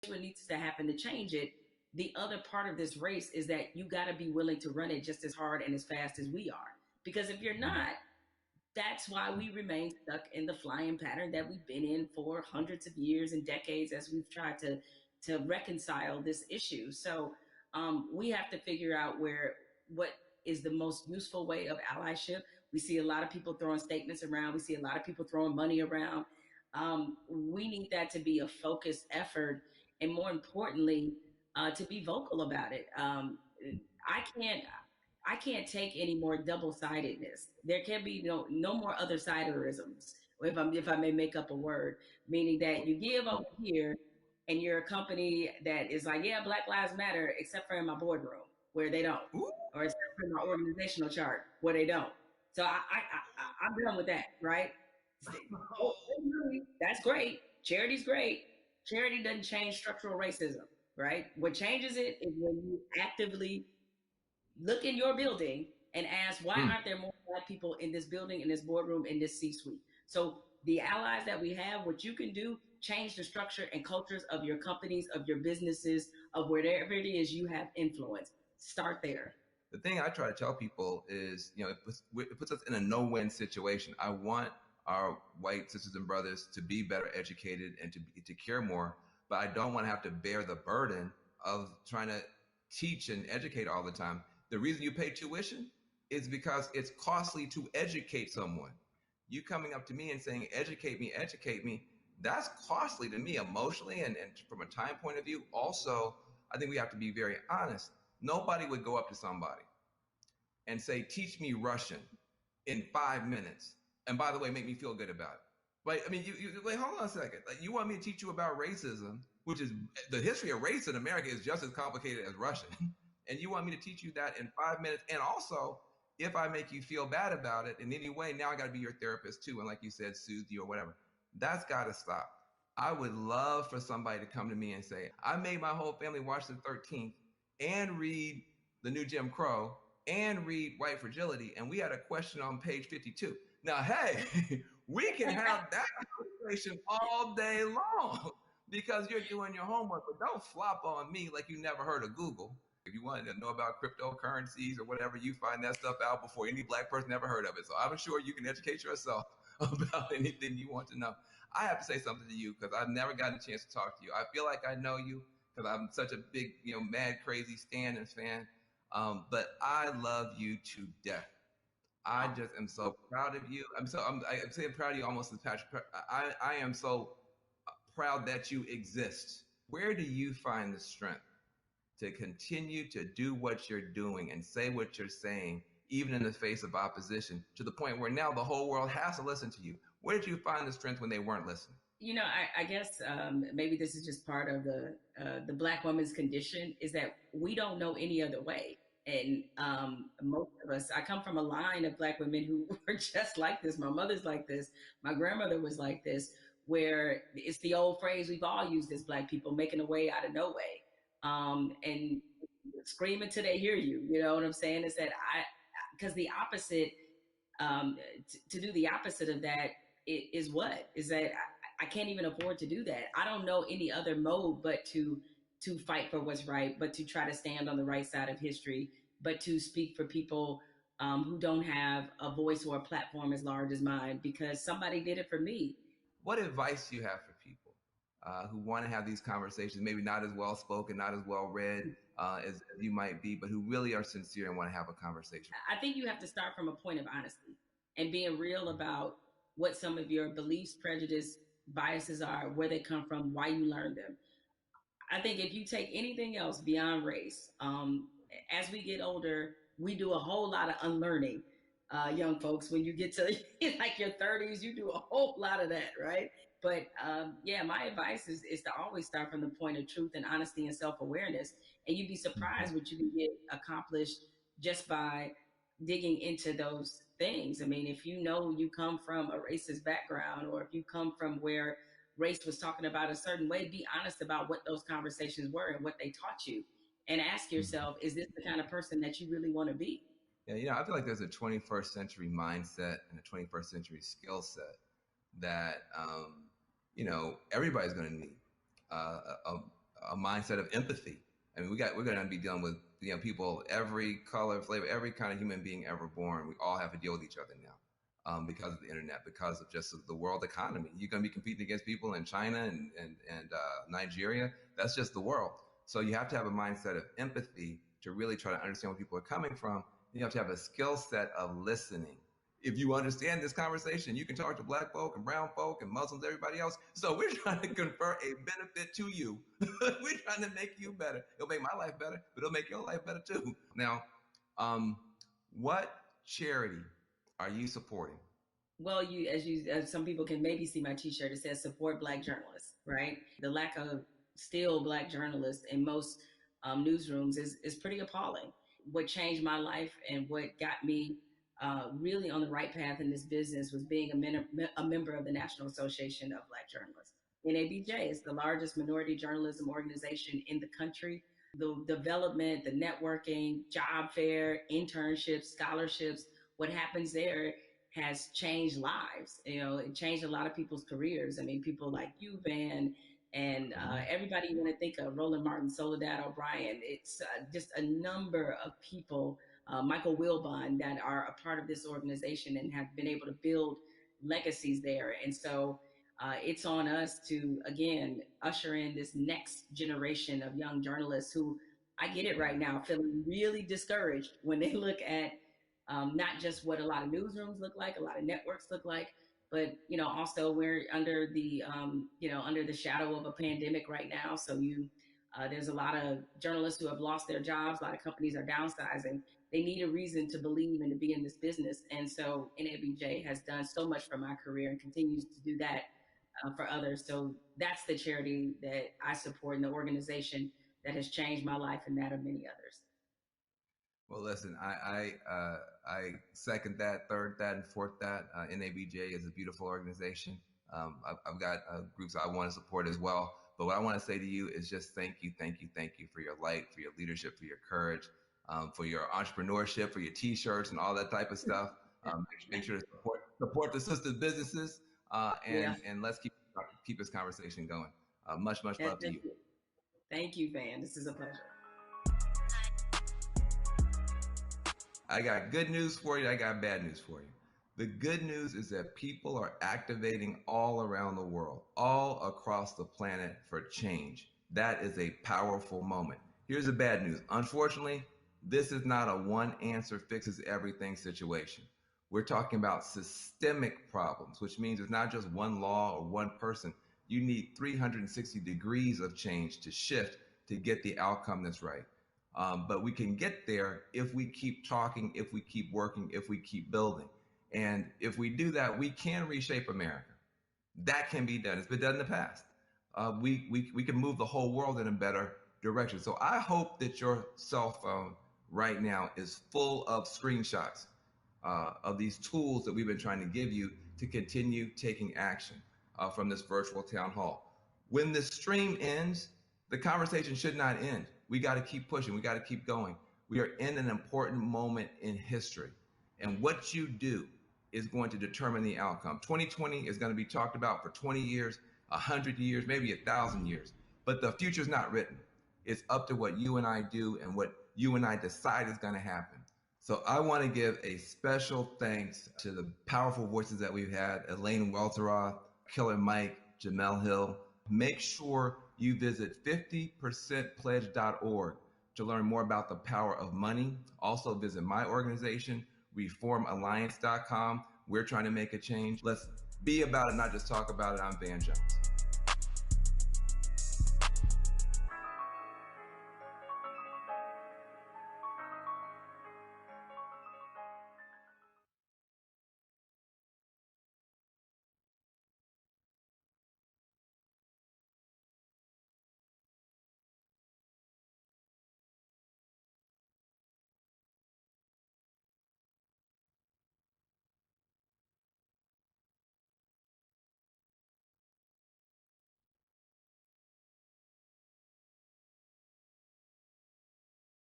what needs to happen to change it. The other part of this race is that you got to be willing to run it just as hard and as fast as we are. Because if you're not, that's why we remain stuck in the flying pattern that we've been in for hundreds of years and decades as we've tried to reconcile this issue. So we have to figure out what is the most useful way of allyship. We see a lot of people throwing statements around. We see a lot of people throwing money around. We need that to be a focused effort, and more importantly, to be vocal about it. I can't I can't take any more double-sidedness. There can be no more other siderisms, if I may make up a word, meaning that you give over here and you're a company that is like, yeah, Black Lives Matter, except for in my boardroom where they don't, Ooh. or except for in my organizational chart where they don't. So I'm done with that, right? That's great. Charity's great. Charity doesn't change structural racism, right? What changes it is when you actively look in your building and ask, why aren't there more Black people in this building, in this boardroom, in this C-suite? So the allies that we have, what you can do, change the structure and cultures of your companies, of your businesses, of wherever it is you have influence. Start there. The thing I try to tell people is, it puts us in a no-win situation. I want our white sisters and brothers to be better educated and to care more, but I don't want to have to bear the burden of trying to teach and educate all the time. The reason you pay tuition is because it's costly to educate someone. You coming up to me and saying, educate me, that's costly to me emotionally and from a time point of view. Also, I think we have to be very honest. Nobody would go up to somebody and say, teach me Russian in 5 minutes. And by the way, make me feel good about it. Like, I mean, you wait, hold on a second. Like, you want me to teach you about racism, which is the history of race in America is just as complicated as Russian. And you want me to teach you that in 5 minutes. And also, if I make you feel bad about it in any way, now I got to be your therapist too. And like you said, soothe you or whatever. That's got to stop. I would love for somebody to come to me and say, I made my whole family watch the 13th and read The New Jim Crow and read White Fragility. And we had a question on page 52. Now, hey, we can have that conversation all day long because you're doing your homework, but don't flop on me like you never heard of Google. If you wanted to know about cryptocurrencies or whatever, you find that stuff out before any Black person ever heard of it. So I'm sure you can educate yourself about anything you want to know. I have to say something to you because I've never gotten a chance to talk to you. I feel like I know you because I'm such a big, mad, crazy Stan and fan. But I love you to death. I just am so proud of you. I'm saying proud of you almost as Patrick. I am so proud that you exist. Where do you find the strength to continue to do what you're doing and say what you're saying, even in the face of opposition, to the point where now the whole world has to listen to you? Where did you find the strength when they weren't listening? I guess maybe this is just part of the Black woman's condition, is that we don't know any other way. And most of us, I come from a line of Black women who were just like this. My mother's like this. My grandmother was like this, where it's the old phrase we've all used as Black people, making a way out of no way. And scream until they hear you. You know what I'm saying? Is that because the opposite, to do the opposite of that is what? Is that I can't even afford to do that. I don't know any other mode but to fight for what's right, but to try to stand on the right side of history, but to speak for people who don't have a voice or a platform as large as mine, because somebody did it for me. What advice do you have for people who want to have these conversations, maybe not as well spoken, not as well read as you might be, but who really are sincere and want to have a conversation? I think you have to start from a point of honesty and being real about what some of your beliefs, prejudice, biases are, where they come from, why you learned them. I think if you take anything else beyond race, as we get older, we do a whole lot of unlearning. Young folks, when you get to like your 30s, you do a whole lot of that, right? But my advice is to always start from the point of truth and honesty and self-awareness. And you'd be surprised what you can get accomplished just by digging into those things. I mean, if you know you come from a racist background, or if you come from where race was talking about a certain way, be honest about what those conversations were and what they taught you. And ask yourself, is this the kind of person that you really want to be? Yeah, I feel like there's a 21st century mindset and a 21st century skill set that, everybody's going to need. A a mindset of empathy. I mean, we're going to be dealing with people, every color, flavor, every kind of human being ever born. We all have to deal with each other now because of the internet, because of just the world economy. You're going to be competing against people in China and Nigeria. That's just the world. So you have to have a mindset of empathy to really try to understand where people are coming from. You have to have a skill set of listening. If you understand this conversation, you can talk to Black folk and brown folk and Muslims, everybody else. So we're trying to confer a benefit to you. We're trying to make you better. It'll make my life better, but it'll make your life better too. Now, what charity are you supporting? Well, as some people can maybe see my T-shirt, it says "Support Black Journalists." Right? The lack of still Black journalists in most newsrooms is pretty appalling. What changed my life and what got me really on the right path in this business was being a member of the National Association of Black Journalists. NABJ is the largest minority journalism organization in the country. The development, the networking, job fair, internships, scholarships, what happens there has changed lives. It changed a lot of people's careers. I mean, people like you, Van, and everybody you want to think of, Roland Martin, Soledad O'Brien. It's just a number of people, Michael Wilbon, that are a part of this organization and have been able to build legacies there. And so it's on us to, again, usher in this next generation of young journalists who, I get it right now, feeling really discouraged when they look at not just what a lot of newsrooms look like, a lot of networks look like, but also we're under the under the shadow of a pandemic right now. So there's a lot of journalists who have lost their jobs. A lot of companies are downsizing. They need a reason to believe and to be in this business. And so NABJ has done so much for my career and continues to do that for others. So that's the charity that I support and the organization that has changed my life and that of many others. Well, listen, I second that, third that, and fourth that. NABJ is a beautiful organization. I've got groups I want to support as well. But what I want to say to you is just thank you for your light, for your leadership, for your courage, for your entrepreneurship, for your T-shirts and all that type of stuff. Make sure to support the sister businesses, and let's keep this conversation going. Much love to you. Thank you, Van. This is a pleasure. I got good news for you. I got bad news for you. The good news is that people are activating all around the world, all across the planet for change. That is a powerful moment. Here's the bad news. Unfortunately, this is not a one answer fixes everything situation. We're talking about systemic problems, which means it's not just one law or one person. You need 360 degrees of change to shift to get the outcome that's right. But we can get there if we keep talking, if we keep working, if we keep building. And if we do that, we can reshape America. That can be done. It's been done in the past. We can move the whole world in a better direction. So I hope that your cell phone right now is full of screenshots of these tools that we've been trying to give you to continue taking action from this virtual town hall. When the stream ends, the conversation should not end. We got to keep pushing. We got to keep going. We are in an important moment in history. And what you do is going to determine the outcome. 2020 is going to be talked about for 20 years, 100 years, maybe 1,000 years. But the future's not written. It's up to what you and I do and what you and I decide is going to happen. So I want to give a special thanks to the powerful voices that we've had, Elaine Welteroth, Killer Mike, Jamel Hill. Make sure you visit 50percentpledge.org to learn more about the power of money. Also visit my organization, reformalliance.com. We're trying to make a change. Let's be about it, not just talk about it. I'm Van Jones.